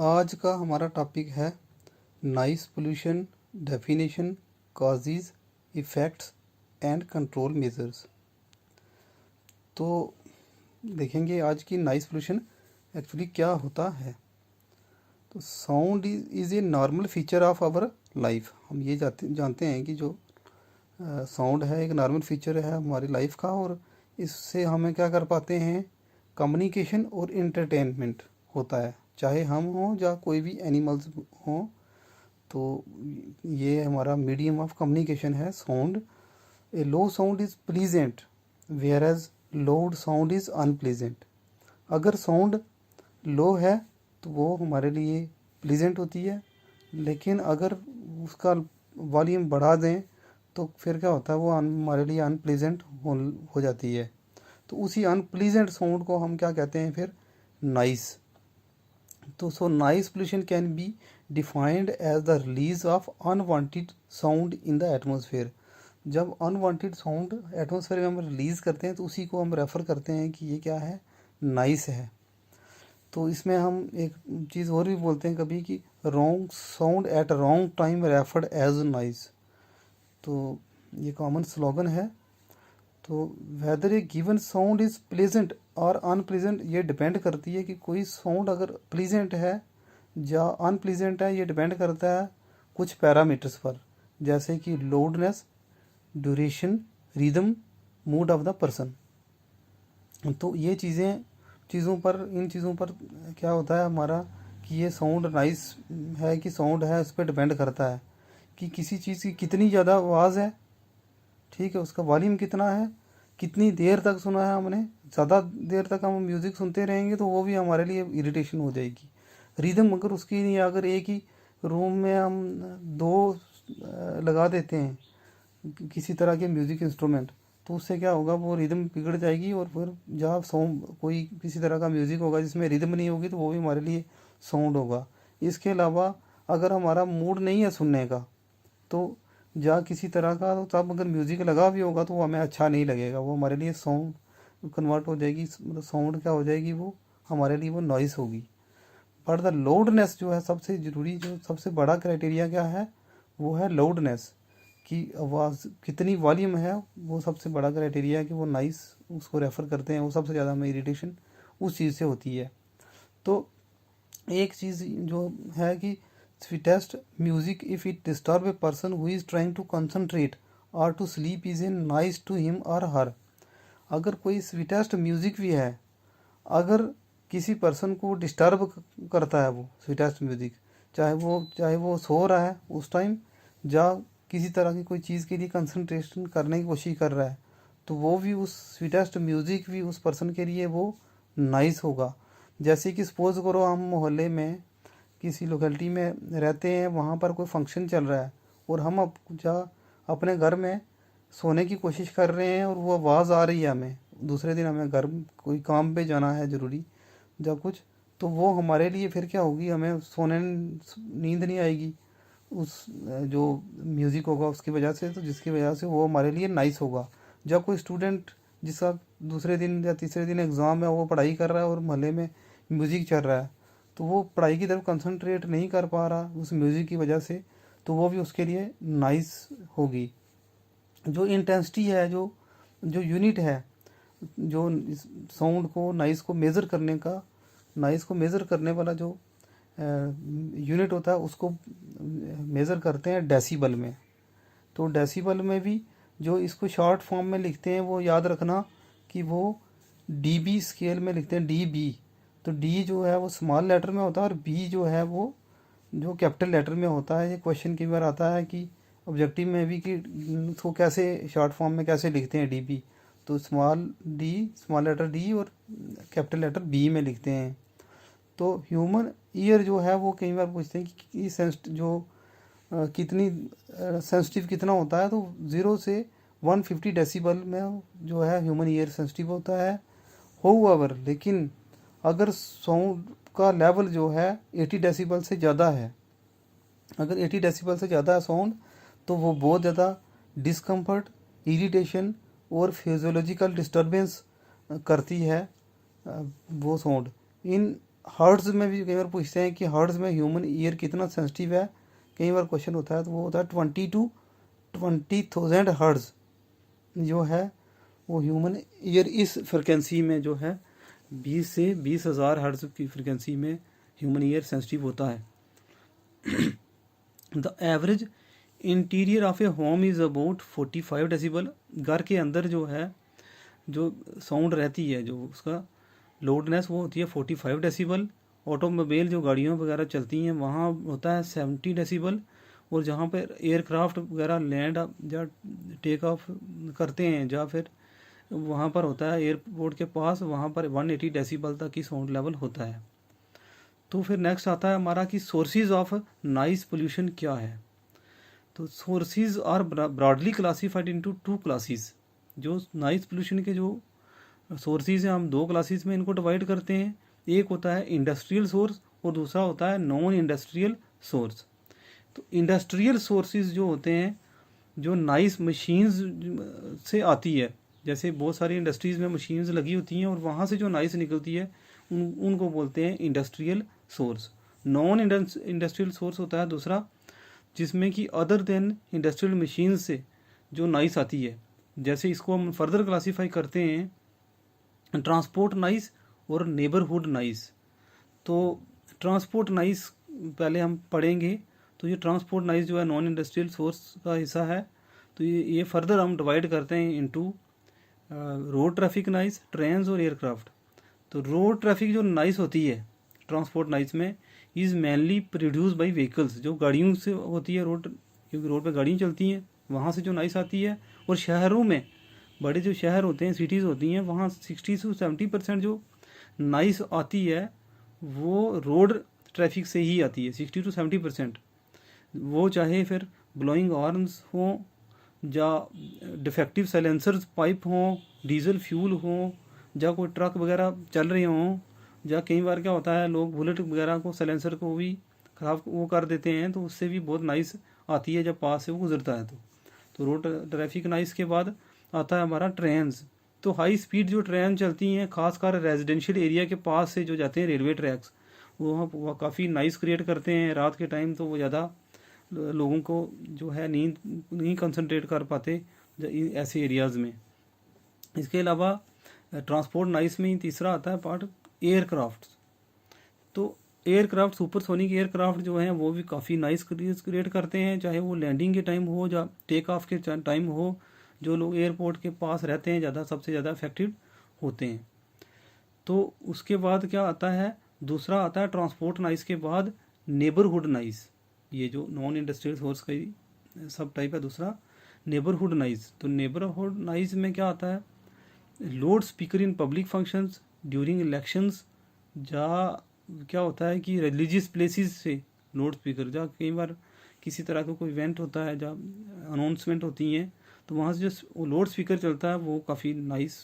आज का हमारा टॉपिक है noise pollution definition, causes, effects and control measures. तो देखेंगे आज की नॉइस पोल्यूशन एक्चुअली क्या होता है। तो sound is a normal feature of our life. हम ये जानते हैं कि जो साउंड है एक नॉर्मल फीचर है हमारी लाइफ का, और इससे हमें क्या कर पाते हैं, कम्युनिकेशन और इंटरटेनमेंट होता है, चाहे हम हों या कोई भी एनिमल्स हों। तो ये हमारा मीडियम ऑफ कम्युनिकेशन है sound. A low sound is pleasant where as loud sound is unpleasant. अगर साउंड लो है तो वो हमारे लिए प्लीजेंट होती है, लेकिन अगर उसका वॉल्यूम बढ़ा दें तो फिर क्या होता है, वो हमारे लिए अनप्लीजेंट हो जाती है। तो उसी अनप्लीजेंट साउंड को हम क्या कहते हैं फिर, नॉइस। तो so noise pollution can be defined as the release of unwanted sound in the atmosphere. जब अनवांटेड साउंड एटमॉस्फेयर में हम रिलीज़ करते हैं तो उसी को हम रेफ़र करते हैं कि ये क्या है, नॉइस है। तो इसमें हम एक चीज़ और भी बोलते हैं कभी कि wrong sound at wrong time referred as noise. तो ये कॉमन स्लोगन है। तो whether a given sound is pleasant और अनप्लीजेंट, ये डिपेंड करती है कि कोई साउंड अगर प्लीजेंट है या अनप्लीजेंट है। ये डिपेंड करता है कुछ पैरामीटर्स पर, जैसे कि loudness, duration, rhythm, mood off the person. तो ये चीज़ों पर क्या होता है हमारा कि ये साउंड नाइस है कि साउंड है, इस पर डिपेंड करता है कि किसी चीज़ की कितनी ज़्यादा आवाज़ है, ठीक है, उसका वॉल्यूम कितना है, कितनी देर तक सुना है हमने। ज़्यादा देर तक हम म्यूज़िक सुनते रहेंगे तो वो भी हमारे लिए इरिटेशन हो जाएगी। रिदम अगर उसकी नहीं, अगर एक ही रूम में हम दो लगा देते हैं किसी तरह के म्यूज़िक इंस्ट्रूमेंट, तो उससे क्या होगा, वो रिदम बिगड़ जाएगी। और फिर जहाँ साउंड कोई किसी तरह का म्यूज़िक होगा जिसमें रिदम नहीं होगी तो वो भी हमारे लिए साउंड होगा। इसके अलावा अगर हमारा मूड नहीं है सुनने का, तो या किसी तरह का, तो तब अगर म्यूज़िक लगा भी होगा तो वो हमें अच्छा नहीं लगेगा, वो हमारे लिए साउंड कन्वर्ट हो जाएगी, मतलब साउंड क्या हो जाएगी, वो हमारे लिए वो नॉइस होगी। पर द लाउडनेस जो है सबसे ज़रूरी, जो सबसे बड़ा क्राइटेरिया क्या है, वो है लाउडनेस की आवाज़ कितनी वॉल्यूम है। वो सबसे बड़ा क्राइटेरिया है कि वो नॉइस उसको रेफ़र करते हैं, वो सबसे ज़्यादा हमें इरिटेशन उस चीज़ से होती है। तो एक चीज़ जो है कि sweetest music if it disturb a person who is trying to concentrate or to sleep is a noise to him or her। अगर कोई स्वीटेस्ट म्यूज़िक भी है, अगर किसी पर्सन को डिस्टर्ब करता है वो स्वीटेस्ट म्यूज़िक, चाहे वो सो रहा है उस टाइम या किसी तरह की कोई चीज़ के लिए कंसंट्रेशन करने की कोशिश कर रहा है, तो वो भी उस स्वीटेस्ट म्यूज़िक भी उस पर्सन के लिए वो नाइस होगा। जैसे कि सपोज़ करो हम मोहल्ले में किसी लोकेलिटी में रहते हैं, वहाँ पर कोई फंक्शन चल रहा है और हम अपने घर में सोने की कोशिश कर रहे हैं और वो आवाज़ आ रही है हमें, दूसरे दिन हमें घर कोई काम पे जाना है ज़रूरी या कुछ, तो वो हमारे लिए फिर क्या होगी, हमें सोने नींद नहीं आएगी उस जो म्यूज़िक होगा उसकी वजह से। तो जिसकी वजह से वो हमारे लिए नाइस होगा। जब कोई स्टूडेंट जिसका दूसरे दिन या तीसरे दिन एग्ज़ाम है, वो पढ़ाई कर रहा है और मोहल्ले में म्यूज़िक चल रहा है, तो वो पढ़ाई की तरफ कंसंट्रेट नहीं कर पा रहा उस म्यूज़िक की वजह से, तो वो भी उसके लिए नाइस होगी। जो इंटेंसिटी है, जो जो यूनिट है, जो साउंड को नाइस को मेज़र करने का, नाइस को मेज़र करने वाला जो यूनिट होता है उसको मेज़र करते हैं डेसिबल में। तो डेसिबल में भी जो इसको शॉर्ट फॉर्म में लिखते हैं, वो याद रखना कि वो डीबी स्केल में लिखते हैं, डीबी। तो डी जो है वो स्मॉल लेटर में होता है और बी जो है वो जो कैपिटल लेटर में होता है। ये क्वेश्चन कई बार आता है कि ऑब्जेक्टिव में भी कि उसको कैसे शॉर्ट फॉर्म में कैसे लिखते हैं, डीबी। तो स्मॉल लेटर डी और कैपिटल लेटर बी में लिखते हैं। तो ह्यूमन ईयर जो है वो कई बार पूछते हैं कि कितनी सेंसिटिव कितना होता है, तो 0 से 150 डेसिबल में जो है ह्यूमन ईयर सेंसिटिव होता है। होवेवर, लेकिन अगर साउंड का लेवल जो है 80 डेसिबल से ज़्यादा है, अगर 80 डेसिबल से ज़्यादा है साउंड, तो वो बहुत ज़्यादा डिस्कम्फर्ट, इरिटेशन और फिजियोलॉजिकल डिस्टर्बेंस करती है वो साउंड। इन हर्ट्ज में भी कई बार पूछते हैं कि हर्ट्ज में ह्यूमन ईयर कितना सेंसिटिव है, कई बार क्वेश्चन होता है, तो वो होता है 20,000 हर्ट्ज जो है वो ह्यूमन ईयर इस फ्रिक्वेंसी में जो है 20 से 20,000 हर्ट्ज की फ्रिक्वेंसी में ह्यूमन ईयर सेंसिटिव होता है। The average interior of A home is about 45 decibel. घर के अंदर जो है जो साउंड रहती है, जो उसका लोडनेस, वो होती है 45 डेसिबल। ऑटोमोबाइल जो गाड़ियों वगैरह चलती हैं वहाँ होता है 70 डेसिबल, और जहाँ पर एयरक्राफ्ट वगैरह लैंड या टेक ऑफ करते हैं या फिर वहाँ पर होता है एयरपोर्ट के पास, वहाँ पर 180 डेसिबल तक की साउंड लेवल होता है। तो फिर नेक्स्ट आता है हमारा कि सोर्सेज ऑफ नॉइस पोल्यूशन क्या है। तो sources are broadly classified into 2 classes. जो नॉइस पोल्यूशन के जो सोर्सेज हैं हम 2 क्लासेस में इनको डिवाइड करते हैं। एक होता है इंडस्ट्रियल सोर्स और दूसरा होता है नॉन इंडस्ट्रियल सोर्स। तो इंडस्ट्रियल सोर्सेज जो होते हैं, जो नॉइस मशीन्स से आती है, जैसे बहुत सारी इंडस्ट्रीज़ में मशीन्स लगी होती हैं और वहाँ से जो नॉइस निकलती है उनको बोलते हैं industrial source. Non industrial source होता है दूसरा, जिसमें कि अदर देन इंडस्ट्रियल मशीन से जो नॉइस आती है। जैसे इसको हम फर्दर क्लासीफाई करते हैं ट्रांसपोर्ट नॉइस और नेबरहुड नॉइस। तो ट्रांसपोर्ट नॉइस पहले हम पढ़ेंगे। तो ये ट्रांसपोर्ट नॉइस जो है नॉन इंडस्ट्रियल सोर्स का हिस्सा है। तो ये फर्दर हम डिवाइड करते हैं into road traffic noise, trains और एयरक्राफ्ट। तो रोड ट्रैफिक जो नॉइस होती है ट्रांसपोर्ट नॉइस में is mainly produce by vehicles, जो गाड़ियों से होती है रोड, क्योंकि रोड पे गाड़ियाँ चलती हैं, वहाँ से जो नॉइस आती है। और शहरों में, बड़े जो शहर होते हैं, सिटीज़ होती हैं, वहाँ 60 से 70% जो नॉइस आती है वो रोड ट्रैफिक से ही आती है। 60 to 70%, वो चाहे फिर ब्लोइंग हॉर्न्स हों या डिफेक्टिव साइलेंसर्स पाइप हों, डीजल फ्यूल हों, या कोई ट्रक वगैरह चल रहे हों, या कई बार क्या होता है लोग बुलेट वगैरह को साइलेंसर को भी ख़राब वो कर देते हैं, तो उससे भी बहुत नॉइस आती है जब पास से वो गुजरता है। तो रोड ट्रैफिक नॉइस के बाद आता है हमारा ट्रेन्स। तो हाई स्पीड जो ट्रेन चलती हैं, खासकर रेजिडेंशियल एरिया के पास से जो जाते हैं रेलवे ट्रैक्स, वो काफ़ी नॉइस क्रिएट करते हैं रात के टाइम। तो वो ज़्यादा लोगों को जो है नींद नहीं कंसंट्रेट कर पाते ऐसे एरियाज़ में। इसके अलावा ट्रांसपोर्ट नॉइस में ही तीसरा आता है पार्ट एयरक्राफ्ट। तो एयरक्राफ्ट, सुपरसोनिक एयरक्राफ्ट जो हैं वो भी काफ़ी नॉइस क्रिएट करते हैं, चाहे वो लैंडिंग के टाइम हो या टेक ऑफ के टाइम हो। जो लोग एयरपोर्ट के पास रहते हैं ज़्यादा, सबसे ज़्यादा अफेक्टेड होते हैं। तो उसके बाद क्या आता है, दूसरा आता है ट्रांसपोर्ट नॉइस के बाद नेबरहुड नॉइस। ये जो नॉन इंडस्ट्रियल सोर्स का ही सब टाइप है दूसरा, नेबरहुड नॉइस। तो नेबरहुड नॉइस में क्या आता है, loud speaker in public functions during elections, या क्या होता है कि रिलीजियस प्लेसेस से लाउड स्पीकर, जहाँ कई बार किसी तरह का कोई इवेंट होता है, जहाँ अनाउंसमेंट होती हैं, तो वहाँ से जो लाउड स्पीकर चलता है वो काफ़ी नॉइस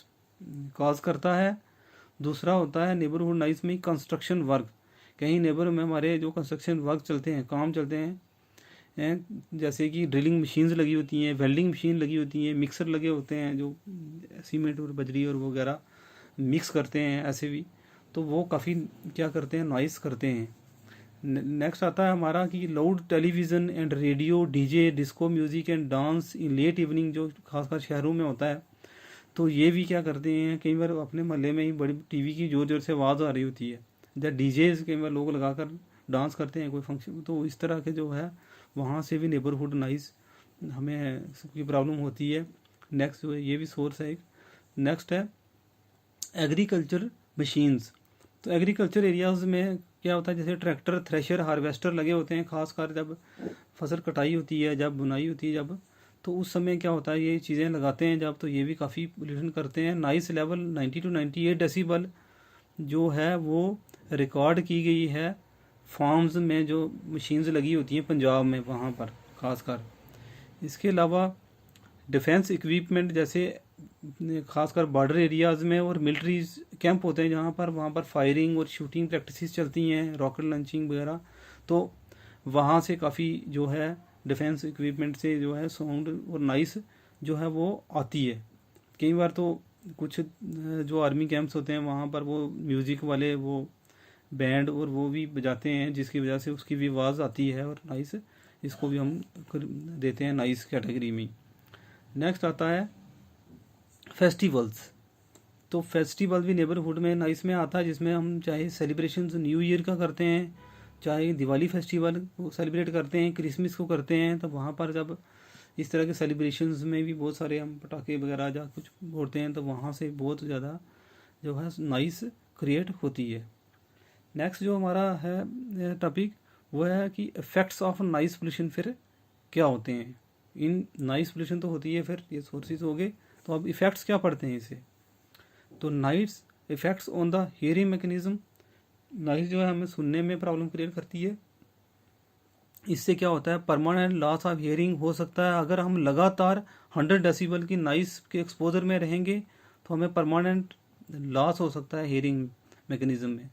काज करता है। दूसरा होता है नेबरहुड नॉइस में कंस्ट्रक्शन वर्क। कहीं नेबर में हमारे जो कंस्ट्रक्शन वर्क चलते हैं, काम चलते हैं, जैसे कि ड्रिलिंग मशीन्स लगी होती हैं, वेल्डिंग मशीन लगी होती हैं, मिक्सर लगे होते हैं जो सीमेंट और बजरी और वगैरह मिक्स करते हैं ऐसे भी, तो वो काफ़ी क्या करते हैं, नॉइस करते हैं। नेक्स्ट आता है हमारा कि loud television and radio, DJ, disco music and dance in late evening, जो खासकर शहरों में होता है। तो ये भी क्या करते हैं, कई बार अपने मोहल्ले में ही बड़ी टीवी की ज़ोर ज़ोर से आवाज़ आ रही होती है, या डीजेज़ कई बार लोग लगाकर डांस करते हैं कोई फंक्शन, तो इस तरह के जो है वहाँ से भी नेबरहुड नॉइस हमें की प्रॉब्लम होती है। नेक्स्ट जो है ये भी सोर्स है एक। नेक्स्ट है एग्रीकल्चर मशीन्स। तो एग्रीकल्चर एरियाज़ में क्या होता है, जैसे ट्रैक्टर, थ्रेशर, हार्वेस्टर लगे होते हैं, खासकर जब फसल कटाई होती है, जब बुनाई होती है, जब तो उस समय क्या होता है ये चीज़ें लगाते हैं जब, तो ये भी काफ़ी पोल्यूशन करते हैं। नॉइस लेवल 90 to 98 डेसिबल जो है वो रिकॉर्ड की गई है फार्म्स में जो मशीन्स लगी होती हैं पंजाब में, वहाँ पर खासकर। इसके अलावा डिफेंस इक्विपमेंट, जैसे खासकर बॉर्डर एरियाज़ में और मिलिट्री कैंप होते हैं जहाँ पर, वहाँ पर फायरिंग और शूटिंग प्रैक्टिसेस चलती हैं, रॉकेट लॉन्चिंग वगैरह, तो वहाँ से काफ़ी जो है डिफेंस इक्विपमेंट से जो है साउंड और नॉइस जो है वो आती है। कई बार तो कुछ जो आर्मी कैंप्स होते हैं वहाँ पर वो म्यूज़िक वाले वो बैंड और वो भी बजाते हैं, जिसकी वजह से उसकी भी आवाज़ आती है, और नाइस इसको भी हम देते हैं नाइस कैटेगरी में। नेक्स्ट आता है फेस्टिवल्स। तो फेस्टिवल भी नेबरहुड में नाइस में आता है, जिसमें हम चाहे सेलिब्रेशन न्यू ईयर का करते हैं, चाहे दिवाली फेस्टिवल को सेलिब्रेट करते हैं, क्रिसमस को करते हैं, तो वहाँ पर जब इस तरह के सेलिब्रेशंस में भी बहुत सारे हम पटाखे वगैरह या कुछ फोड़ते हैं, तो वहाँ से बहुत ज़्यादा जो है नाइस क्रिएट होती है। नेक्स्ट जो हमारा है टॉपिक वो है कि इफ़ेक्ट्स ऑफ नाइस पोल्यूशन फिर क्या होते हैं। इन नाइस पोल्यूशन तो होती है, फिर ये सोर्सेज हो गए, तो अब इफ़ेक्ट्स क्या पड़ते हैं इसे। तो nice effects on the hearing mechanism. Nice जो है हमें सुनने में प्रॉब्लम क्रिएट करती है। इससे क्या होता है, परमानेंट लॉस ऑफ हियरिंग हो सकता है। अगर हम लगातार 100 डेसिबल की नाइस के एक्सपोजर में रहेंगे तो हमें परमानेंट लॉस हो सकता है हियरिंग मैकेनिज्म में।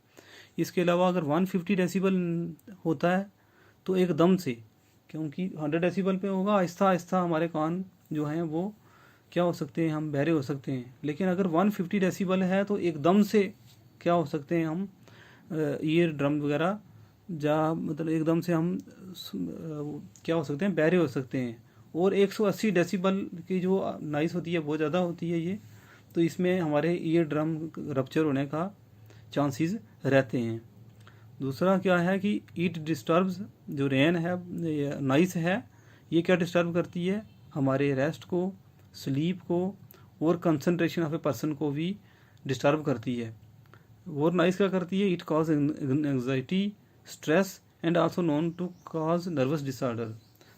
इसके अलावा अगर 150 डेसिबल होता है तो एकदम से, क्योंकि 100 डेसिबल पे होगा, आहिस्ता आहिस्ता हमारे कान जो हैं वो क्या हो सकते हैं, हम बहरे हो सकते हैं। लेकिन अगर 150 डेसिबल है तो एकदम से क्या हो सकते हैं, हम ईयर ड्रम वगैरह मतलब एकदम से हम क्या हो सकते हैं, बहरे हो सकते हैं। और 180 डेसिबल की जो नाइस होती है बहुत ज़्यादा होती है ये, तो इसमें हमारे ईयर ड्रम रप्चर होने का चांसेस रहते हैं। दूसरा क्या है कि ईट डिस्टर्ब्स, जो रेन है नाइस है, ये क्या डिस्टर्ब करती है, हमारे रेस्ट को, स्लीप को और कंसंट्रेशन ऑफ ए पर्सन को भी डिस्टर्ब करती है। और नाइस क्या करती है, it cause anxiety, stress and also known to cause nervous disorder.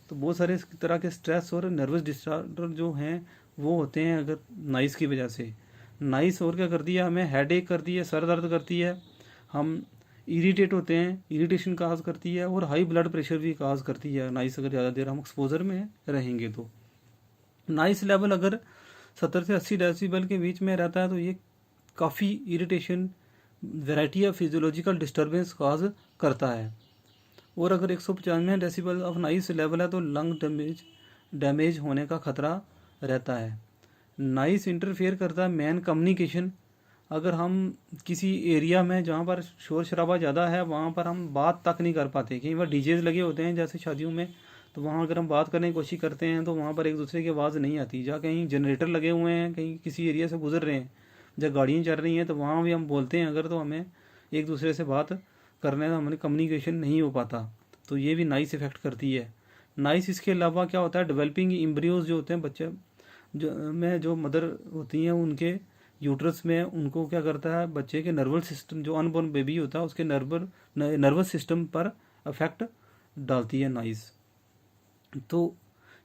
तो बहुत सारे इस तरह के स्ट्रेस और नर्वस डिसऑर्डर जो हैं वो होते हैं अगर नाइस की वजह से। नाइस और क्या करती है, हमें हेडेक करती है, सर दर्द करती है, हम इरिटेट होते हैं, इरिटेशन काज करती है, और हाई ब्लड प्रेशर भी काज करती है नाइस अगर ज़्यादा देर हम एक्सपोजर में रहेंगे तो। नाइस लेवल अगर 70 से 80 डेसिबल के बीच में रहता है तो ये काफ़ी irritation, variety of physiological disturbance cause करता है। और अगर 195 डेसिबल ऑफ नाइस लेवल है तो लंग डैमेज होने का खतरा रहता है। नाइस इंटरफेयर करता है मैन कम्युनिकेशन। अगर हम किसी एरिया में जहाँ पर शोर शराबा ज़्यादा है वहाँ पर हम बात तक नहीं कर पाते, कई बार डीजेज लगे होते हैं जैसे शादियों में, तो वहाँ अगर हम बात करने की कोशिश करते हैं तो वहाँ पर एक दूसरे की आवाज़ नहीं आती। जहाँ कहीं जनरेटर लगे हुए हैं, कहीं किसी एरिया से गुजर रहे हैं, जब गाड़ियाँ चल रही हैं, तो वहाँ भी हम बोलते हैं अगर, तो हमें एक दूसरे से बात करने का हमारे कम्युनिकेशन नहीं हो पाता, तो ये भी नाइस इफेक्ट करती है। नाइस इसके अलावा क्या होता है, डेवलपिंग एम्ब्रियोज जो होते हैं बच्चे जो मदर होती हैं उनके यूट्रस में, उनको क्या करता है, बच्चे के नर्वस सिस्टम, जो अनबॉर्न बेबी होता है उसके नर्वस सिस्टम पर अफेक्ट डालती है नाइस। तो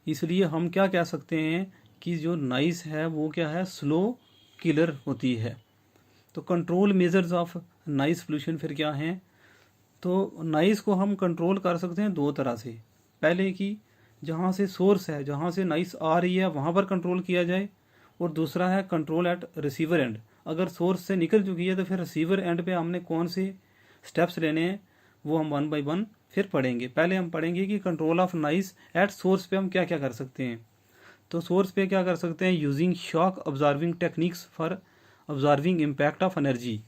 इसलिए हम क्या कह सकते हैं कि जो नाइस है वो क्या है, स्लो किलर होती है। तो control measures of nice pollution फिर क्या हैं। तो नाइस को हम कंट्रोल कर सकते हैं दो तरह से। पहले कि जहाँ से सोर्स है, जहाँ से नाइस आ रही है वहाँ पर कंट्रोल किया जाए, और दूसरा है कंट्रोल एट रिसीवर एंड। अगर सोर्स से निकल चुकी है तो फिर रिसीवर एंड पे हमने कौन से स्टेप्स लेने हैं वो हम 1 बाय 1 फिर पढ़ेंगे। पहले हम पढ़ेंगे कि control of nice at source पे हम क्या क्या कर सकते हैं। तो सोर्स पे क्या कर सकते हैं, using shock observing techniques for observing impact of energy.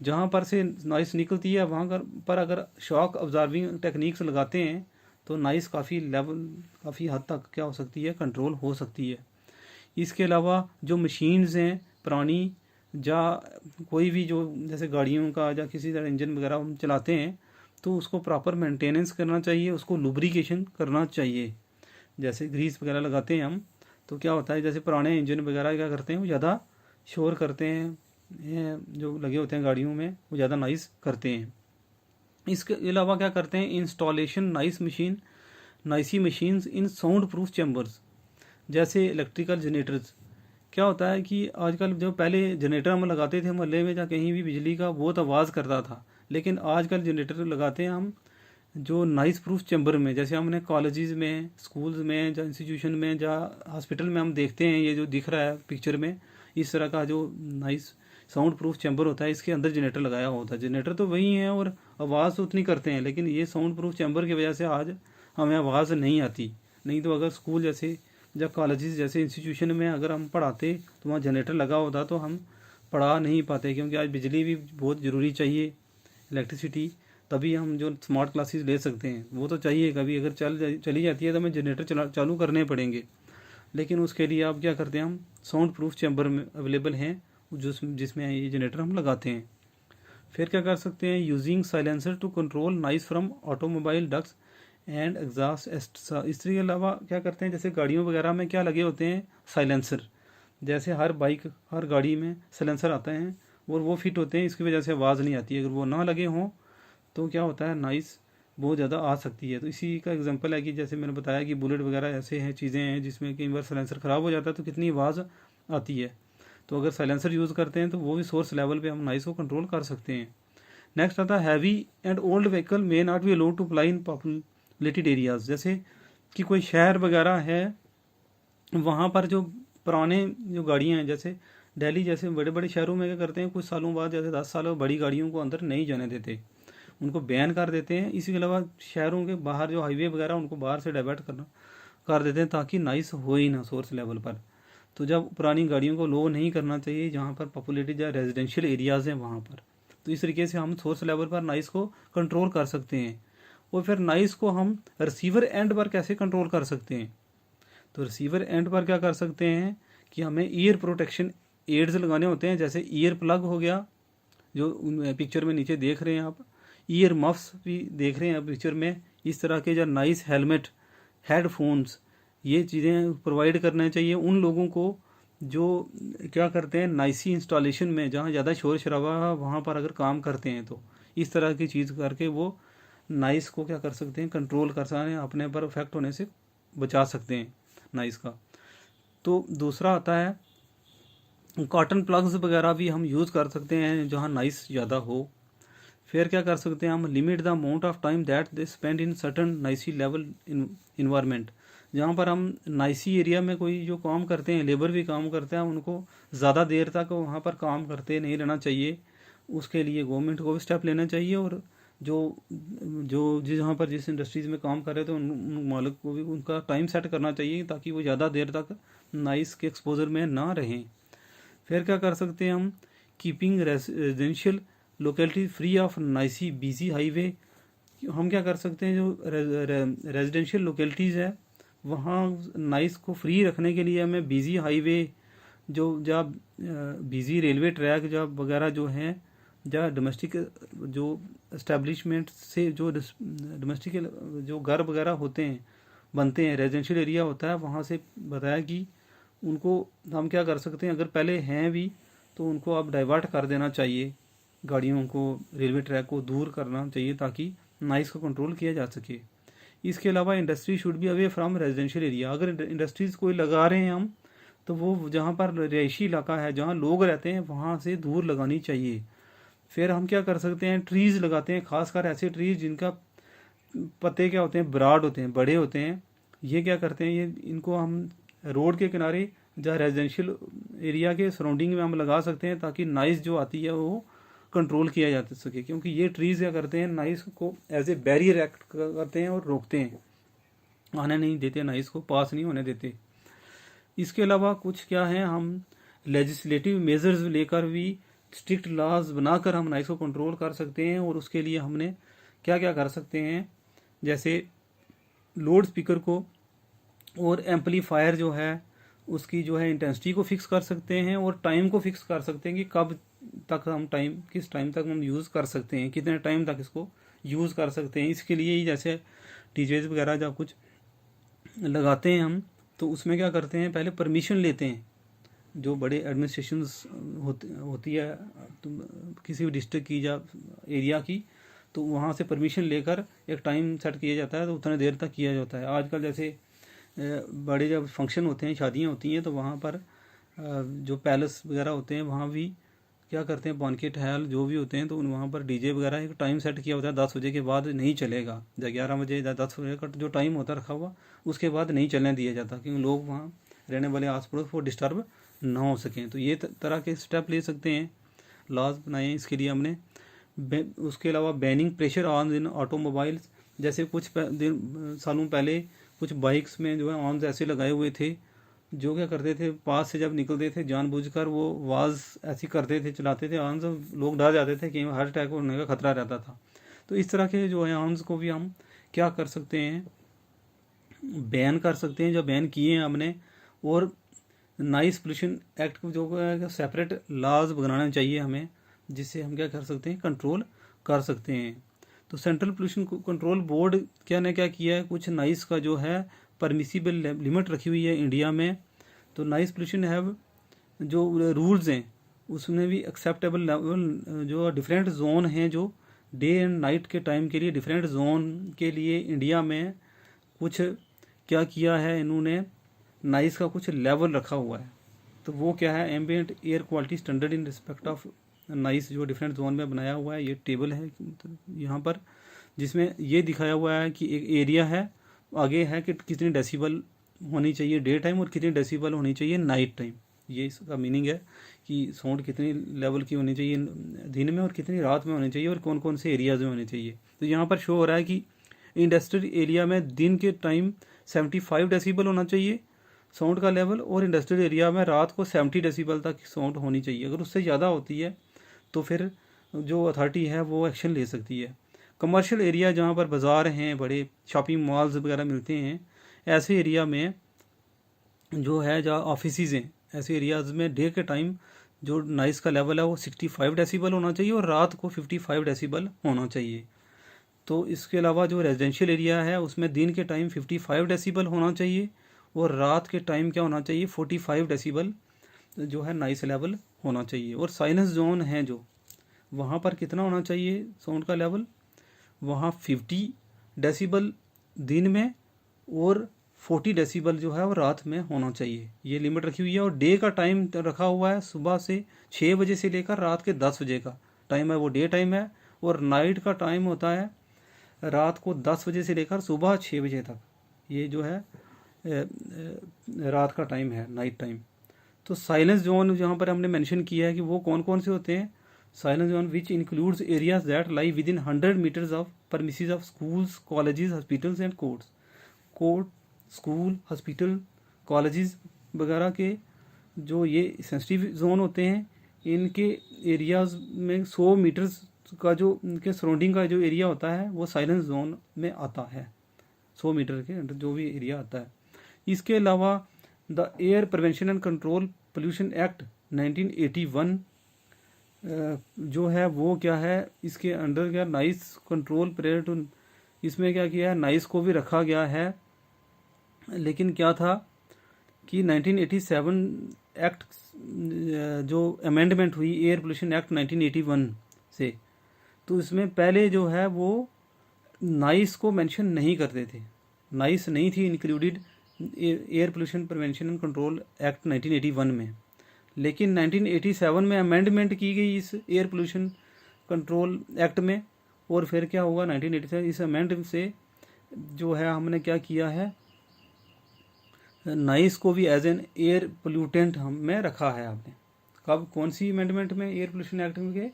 जहाँ पर से नॉइस निकलती है वहाँ पर अगर शॉक ऑब्जर्विंग टेक्निक्स लगाते हैं तो नॉइस काफ़ी हद तक क्या हो सकती है, कंट्रोल हो सकती है। इसके अलावा जो मशीन्स हैं पुरानी, या कोई भी जो जैसे गाड़ियों का या किसी तरह इंजन वगैरह हम चलाते हैं तो उसको प्रॉपर मेंटेनेंस करना चाहिए, उसको लुब्रिकेशन करना चाहिए। जैसे ग्रीस वगैरह लगाते हैं हम, तो क्या होता है, जैसे पुराने इंजन वगैरह क्या करते हैं वो ज़्यादा शोर करते हैं, जो लगे होते हैं गाड़ियों में वो ज़्यादा नॉइस करते हैं। इसके अलावा क्या करते हैं, installation noisy machines in sound proof chambers, जैसे इलेक्ट्रिकल जनरेटर्स। क्या होता है कि आजकल जो पहले जनरेटर हम लगाते थे मोहल्ले में या कहीं भी बिजली का, बहुत आवाज़ करता था, लेकिन आजकल जनरेटर लगाते हैं हम जो नाइस प्रूफ चैम्बर में, जैसे हमने कॉलेजेस में, स्कूल्स में, या इंस्टीट्यूशन में, या हॉस्पिटल में हम देखते हैं, ये जो दिख रहा है पिक्चर में, इस तरह का जो नाइस साउंड प्रूफ चैम्बर होता है, इसके अंदर जनरेटर लगाया होता है। जनरेटर तो वही है और आवाज़ तो उतनी करते हैं, लेकिन ये साउंड प्रूफ चैम्बर की वजह से आज हमें आवाज़ नहीं आती। नहीं तो अगर स्कूल जैसे या कॉलेजेस जैसे इंस्टीट्यूशन में अगर हम पढ़ाते तो वहाँ जनरेटर लगा होता तो हम पढ़ा नहीं पाते, क्योंकि आज बिजली भी बहुत ज़रूरी चाहिए इलेक्ट्रिसिटी, तभी हम जो स्मार्ट क्लासेस ले सकते हैं। वो तो चाहिए, कभी अगर चली जाती है तो हमें जनरेटर चालू करने पड़ेंगे। लेकिन उसके लिए आप क्या करते हैं, हम साउंड प्रूफ चैम्बर में अवेलेबल हैं जिसमें ये जनरेटर हम लगाते हैं। फिर क्या कर सकते हैं, using silencer to control noise from automobile ducts and exhaust. इसके अलावा क्या करते हैं, जैसे गाड़ियों वगैरह में क्या लगे होते हैं साइलेंसर, जैसे हर बाइक हर गाड़ी में साइलेंसर आते हैं और वो फिट होते हैं, इसकी वजह से आवाज़ नहीं आती है। अगर वो ना लगे हों तो क्या होता है, नॉइस बहुत ज़्यादा आ सकती है। तो इसी का एग्जांपल है कि जैसे मैंने बताया कि बुलेट वगैरह ऐसे हैं चीज़ें हैं जिसमें कई बार साइलेंसर ख़राब हो जाता है तो कितनी आवाज़ आती है। तो अगर साइलेंसर यूज़ करते हैं तो वो भी सोर्स लेवल पे हम नॉइस को कंट्रोल कर सकते हैं। नेक्स्ट आता है heavy and old vehicle may not be allowed to fly in populated areas. जैसे कि कोई शहर वगैरह है, वहाँ पर जो पुराने जो गाड़ियाँ हैं, जैसे दिल्ली जैसे बड़े बड़े शहरों में क्या करते हैं, कुछ सालों बाद जैसे 10 साल बड़ी गाड़ियों को अंदर नहीं जाने देते, उनको बैन कर देते हैं। इसके अलावा शहरों के बाहर जो हाईवे वगैरह उनको बाहर से डाइवर्ट कर देते हैं ताकि नॉइस हो ही ना सोर्स लेवल पर। तो जब पुरानी गाड़ियों को लो नहीं करना चाहिए जहाँ पर पॉपुलेटेड या रेजिडेंशियल एरियाज़ हैं वहाँ पर। तो इस तरीके से हम सोर्स लेवल पर नॉइस को कंट्रोल कर सकते हैं। और फिर नॉइस को हम रिसीवर एंड पर कैसे कंट्रोल कर सकते हैं, तो रिसीवर एंड पर क्या कर सकते हैं कि हमें ईयर प्रोटेक्शन एड्स लगाने होते हैं। जैसे ईयर प्लग हो गया, जो पिक्चर में नीचे देख रहे हैं आप, ईयर मफ्स भी देख रहे हैं आप पिक्चर में। इस तरह के जो नॉइस हेलमेट, हेडफोन्स, ये चीज़ें प्रोवाइड करना चाहिए उन लोगों को जो क्या करते हैं नॉइसी इंस्टॉलेशन में, जहाँ ज़्यादा शोर शराबा वहाँ पर अगर काम करते हैं। तो इस तरह की चीज़ करके वो नॉइस को क्या कर सकते हैं, कंट्रोल कर सकते हैं, अपने पर इफेक्ट होने से बचा सकते हैं नॉइस का। तो दूसरा आता है कॉटन प्लग्स वगैरह भी हम यूज़ कर सकते हैं जहाँ नॉइस ज़्यादा हो। फिर क्या कर सकते हैं हम, limit the amount of time that they spend in certain noisy level environment. जहाँ पर हम नाइसी एरिया में कोई जो काम करते हैं, लेबर भी काम करते हैं, उनको ज़्यादा देर तक वहाँ पर काम करते नहीं रहना चाहिए। उसके लिए गवर्नमेंट को भी स्टेप लेना चाहिए, और जो जो जहाँ पर जिस इंडस्ट्रीज़ में काम कर रहे थे उन मालिक को भी उनका टाइम सेट करना चाहिए ताकि वो ज़्यादा देर तक नाइस के एक्सपोजर में ना रहें। फिर क्या कर सकते हैं हम, keeping residential locality free of noisy busy highway. हम क्या कर सकते हैं, जो रेजिडेंशियल लोकेलिटीज़ है वहाँ नाइस को फ्री रखने के लिए हमें बिजी हाईवे, जो जब बिजी रेलवे ट्रैक जब वगैरह जो हैं, जहाँ डोमेस्टिक जो एस्टेब्लिशमेंट से जो डोमेस्टिक जो घर वगैरह होते हैं बनते हैं, रेजिडेंशियल एरिया होता है, वहाँ से बताया कि उनको हम क्या कर सकते हैं, अगर पहले हैं भी तो उनको अब डाइवर्ट कर देना चाहिए, गाड़ियों को रेलवे ट्रैक को दूर करना चाहिए ताकि नॉइस को कंट्रोल किया जा सके। इसके अलावा industry should be away from residential area. अगर इंडस्ट्रीज़ कोई लगा रहे हैं हम, तो वो जहाँ पर रिहायशी इलाका है, जहाँ लोग रहते हैं, वहाँ से दूर लगानी चाहिए। फिर हम क्या कर सकते हैं, ट्रीज़ लगाते हैं, खासकर ऐसे ट्रीज़ जिनका पत्ते क्या होते हैं, ब्रॉड होते हैं, बड़े होते हैं। ये क्या करते हैं, ये इनको हम रोड के किनारे जहाँ रेजिडेंशियल एरिया के सराउंडिंग में हम लगा सकते हैं ताकि नॉइस जो आती है वो कंट्रोल किया जा सके। क्योंकि ये ट्रीज़ क्या करते हैं, नॉइस को एज ए बैरियर एक्ट करते हैं और रोकते हैं, आने नहीं देते, नॉइस को पास नहीं होने देते। इसके अलावा कुछ क्या है, हम लेजिस्लेटिव मेजर्स लेकर भी स्ट्रिक्ट लॉज बनाकर हम नॉइस को कंट्रोल कर सकते हैं। और उसके लिए हमने क्या क्या कर सकते हैं, जैसे लाउड स्पीकर को और एम्पलीफायर जो है उसकी जो है इंटेंसिटी को फिक्स कर सकते हैं, और टाइम को फिक्स कर सकते हैं कि कब तक हम किस टाइम तक हम यूज़ कर सकते हैं, कितने टाइम तक इसको यूज़ कर सकते हैं। इसके लिए ही जैसे डीजेज वगैरह जब कुछ लगाते हैं हम, तो उसमें क्या करते हैं, पहले परमिशन लेते हैं। जो बड़े एडमिनिस्ट्रेशंस होती है किसी भी डिस्ट्रिक्ट की या एरिया की, तो वहाँ से परमिशन लेकर एक टाइम सेट किया जाता है, तो उतने देर तक किया जाता है। आजकल जैसे बड़े जब फंक्शन होते हैं, शादियाँ होती हैं, तो वहाँ पर जो पैलेस वगैरह होते हैं वहाँ भी क्या करते हैं, बैंक्वेट हॉल जो भी होते हैं, तो वहाँ पर डीजे वगैरह एक टाइम सेट किया होता है, 10 बजे के बाद नहीं चलेगा, 11 बजे या 10 बजे का जो टाइम होता रखा हुआ उसके बाद नहीं चलने दिया जाता, क्योंकि लोग वहाँ रहने वाले आस पड़ोस वो डिस्टर्ब ना हो सकें। तो ये तरह के स्टेप ले सकते हैं, लॉज बनाए इसके लिए हमने। उसके अलावा banning pressure on in automobiles. जैसे कुछ सालों पहले कुछ बाइक्स में जो है ऑन्स ऐसे लगाए हुए थे जो क्या करते थे, पास से जब निकलते थे जानबूझकर वो आवाज़ ऐसी करते थे, चलाते थे हॉर्न, लोग डर जाते थे कि हार्ट अटैक होने का खतरा रहता था। तो इस तरह के जो है हॉर्न्स को भी हम क्या कर सकते हैं, बैन कर सकते हैं, जो बैन किए हैं हमने। और नॉइस पोल्यूशन एक्ट को जो सेपरेट लॉज बनाना चाहिए हमें, जिससे हम क्या कर सकते हैं, कंट्रोल कर सकते हैं। तो सेंट्रल पोल्यूशन कंट्रोल बोर्ड क्या ने क्या किया है, कुछ नॉइस का जो है परमिसिबल लिमिट रखी हुई है इंडिया में। तो नॉइस पोल्यूशन हैव जो रूल्स हैं उसमें भी एक्सेप्टेबल लेवल, जो डिफरेंट जोन हैं, जो डे एंड नाइट के टाइम के लिए डिफरेंट जोन के लिए इंडिया में कुछ क्या किया है इन्होंने, नाइस का कुछ लेवल रखा हुआ है। तो वो क्या है, ambient air quality standard in respect of nice, जो डिफरेंट जोन में बनाया हुआ है। ये टेबल है यहाँ पर, जिसमें ये दिखाया हुआ है कि एक एरिया है, आगे है कि कितनी डेसिबल होनी चाहिए डे टाइम और कितनी डेसिबल होनी चाहिए नाइट टाइम। ये इसका मीनिंग है कि साउंड कितनी लेवल की होनी चाहिए दिन में और कितनी रात में होनी चाहिए और कौन कौन से एरियाज में होनी चाहिए। तो यहाँ पर शो हो रहा है कि इंडस्ट्रियल एरिया में दिन के टाइम 75 डेसिबल होना चाहिए साउंड का लेवल, और इंडस्ट्रियल एरिया में रात को 70 डेसिबल तक साउंड होनी चाहिए। अगर उससे ज़्यादा होती है तो फिर जो अथॉरिटी है वो एक्शन ले सकती है। कमर्शियल एरिया जहाँ पर बाज़ार हैं, बड़े शॉपिंग मॉल्स वगैरह मिलते हैं, ऐसे एरिया में जो है, जहाँ ऑफिसेज हैं, ऐसे एरियाज़ में डे के टाइम जो नॉइस का लेवल है वो 65 डेसिबल होना चाहिए और रात को 55 डेसिबल होना चाहिए। तो इसके अलावा जो रेजिडेंशियल एरिया है उसमें दिन के टाइम 55 डेसिबल होना चाहिए और रात के टाइम क्या होना चाहिए, 45 डेसिबल जो है नॉइस लेवल होना चाहिए। और साइलेंस जोन है जो, वहाँ पर कितना होना चाहिए साउंड का लेवल, वहाँ 50 डेसिबल दिन में और 40 डेसिबल जो है वो रात में होना चाहिए। ये लिमिट रखी हुई है। और डे का टाइम रखा हुआ है, सुबह से 6 बजे से लेकर रात के 10 बजे का टाइम है, वो डे टाइम है। और नाइट का टाइम होता है रात को 10 बजे से लेकर सुबह 6 बजे तक। ये जो है रात का टाइम है, नाइट टाइम। तो साइलेंस जोन जहाँ पर हमने मेंशन किया है कि वो कौन कौन से होते हैं, silence zone which includes areas that lie within 100 metres of premises of schools, colleges, hospitals and courts. Court, school, hospital, colleges वगैरह के जो ये सेंसिटिव जोन होते हैं, इनके एरियाज में 100 मीटर्स का जो इनके सराउंडिंग का जो एरिया होता है वो साइलेंस जोन में आता है। 100 मीटर के अंदर जो भी एरिया आता है। इसके अलावा the air prevention and control pollution act 1981 जो है वो क्या है, इसके अंडर क्या नाइस कंट्रोल पीरियड टू, इसमें क्या किया है, नाइस को भी रखा गया है। लेकिन क्या था कि 1987 एक्ट जो अमेंडमेंट हुई एयर पोल्यूशन एक्ट 1981 से, तो इसमें पहले जो है वो नाइस को मेंशन नहीं करते थे, नाइस नहीं थी included air pollution prevention and control act 1981 में। लेकिन 1987 में अमेंडमेंट की गई इस एयर पोल्यूशन कंट्रोल एक्ट में, और फिर क्या हुआ 1987 इस अमेंडमेंट से जो है हमने क्या किया है, नाइस को भी एज एन एयर पोल्यूटेंट हमें रखा है आपने। कब, कौन सी अमेंडमेंट में, एयर पोल्यूशन एक्ट के,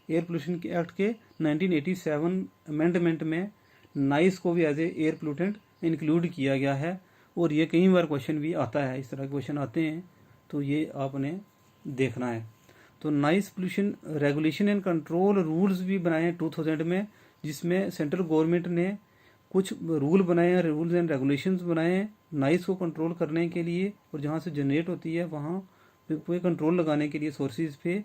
एयर पोल्यूशन एक्ट के 1987 अमेंडमेंट में नाइस को भी as a air pollutant include किया गया है। और ये कई बार क्वेश्चन भी आता है, इस तरह के क्वेश्चन आते हैं, तो ये आपने देखना है। तो nice pollution regulation and control rules भी बनाए हैं 2000 में, जिसमें सेंट्रल गवर्नमेंट ने कुछ रूल बनाए हैं, रूल्स एंड रेगुलेशंस बनाए हैं नाइस को कंट्रोल करने के लिए, और जहाँ से जनरेट होती है वहाँ पे कंट्रोल लगाने के लिए सोर्सेज पे।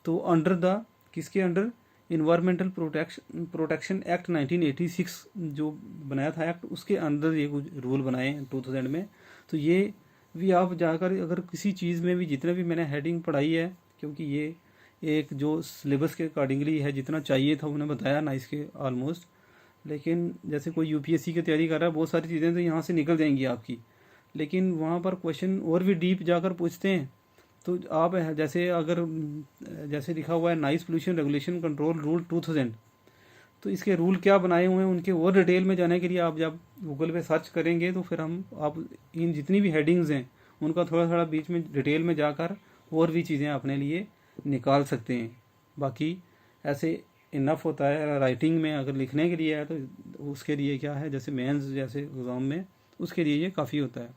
तो अंडर द, किसके अंडर, इन्वायरमेंटल प्रोटेक्शन एक्ट 1986 जो बनाया था एक्ट, उसके अंदर ये कुछ रूल बनाए हैं 2000 में। तो ये भी आप जाकर अगर किसी चीज़ में भी, जितने भी मैंने हेडिंग पढ़ाई है, क्योंकि ये एक जो सिलेबस के अकॉर्डिंगली है, जितना चाहिए था उन्हें बताया नाइस के ऑलमोस्ट। लेकिन जैसे कोई यूपीएससी की तैयारी कर रहा है, बहुत सारी चीज़ें तो यहाँ से निकल जाएंगी आपकी, लेकिन वहाँ पर क्वेश्चन और भी डीप जाकर पूछते हैं। तो आप जैसे अगर जैसे लिखा हुआ है nice pollution regulation control rule 2000, तो इसके रूल क्या बनाए हुए हैं उनके और डिटेल में जाने के लिए आप जब गूगल पे सर्च करेंगे तो फिर आप इन जितनी भी हेडिंग्स हैं उनका थोड़ा थोड़ा बीच में डिटेल में जाकर और भी चीज़ें अपने लिए निकाल सकते हैं। बाकी ऐसे इनफ होता है राइटिंग में, अगर लिखने के लिए है तो उसके लिए क्या है, जैसे मेंस जैसे एग्ज़ाम में, उसके लिए ये काफ़ी होता है।